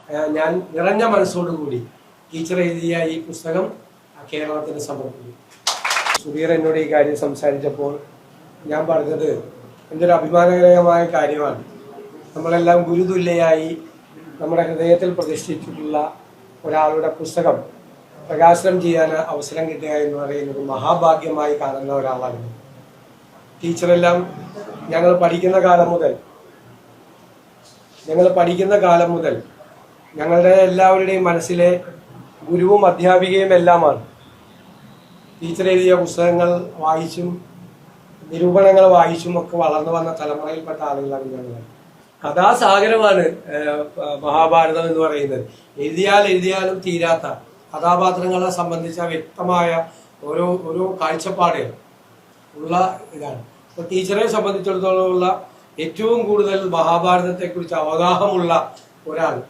ഞാൻ നിറഞ്ഞ മനസ്സോടുകൂടി ടീച്ചർ എഴുതിയ ഈ പുസ്തകം കേരളത്തിന് സമർപ്പിക്കും. സുധീർ എന്നോട് ഈ കാര്യം സംസാരിച്ചപ്പോൾ ഞാൻ പറഞ്ഞത് എന്തൊരു അഭിമാനകരമായ കാര്യമാണ്. നമ്മളെല്ലാം ഗുരുതുല്യയായി നമ്മുടെ ഹൃദയത്തിൽ പ്രതിഷ്ഠിച്ചിട്ടുള്ള ഒരാളുടെ പുസ്തകം പ്രകാശനം ചെയ്യാൻ അവസരം കിട്ടുക എന്ന് പറയുന്നത് മഹാഭാഗ്യമായി കാണുന്ന ഒരാളാണ്. ടീച്ചറെല്ലാം ഞങ്ങൾ പഠിക്കുന്ന കാലം മുതൽ ഞങ്ങളുടെ എല്ലാവരുടെയും മനസ്സിലെ ഗുരുവും അധ്യാപികയും എല്ലാമാണ്. ടീച്ചർ എഴുതിയ പുസ്തകങ്ങൾ വായിച്ചും നിരൂപണങ്ങൾ വായിച്ചും ഒക്കെ വളർന്നു വന്ന തലമുറയിൽപ്പെട്ട ആളുകളാണ് ഞങ്ങൾ. കഥാസാഗരമാണ് മഹാഭാരതം എന്ന് പറയുന്നത്. എഴുതിയാലും തീരാത്ത കഥാപാത്രങ്ങളെ സംബന്ധിച്ച വ്യക്തമായ ഓരോ കാഴ്ചപ്പാട് ഉള്ള ഇതാണ്. അപ്പോൾ ടീച്ചറെ സംബന്ധിച്ചിടത്തോളമുള്ള ഏറ്റവും കൂടുതൽ മഹാഭാരതത്തെക്കുറിച്ച് അവഗാഹമുള്ള ഒരാൾ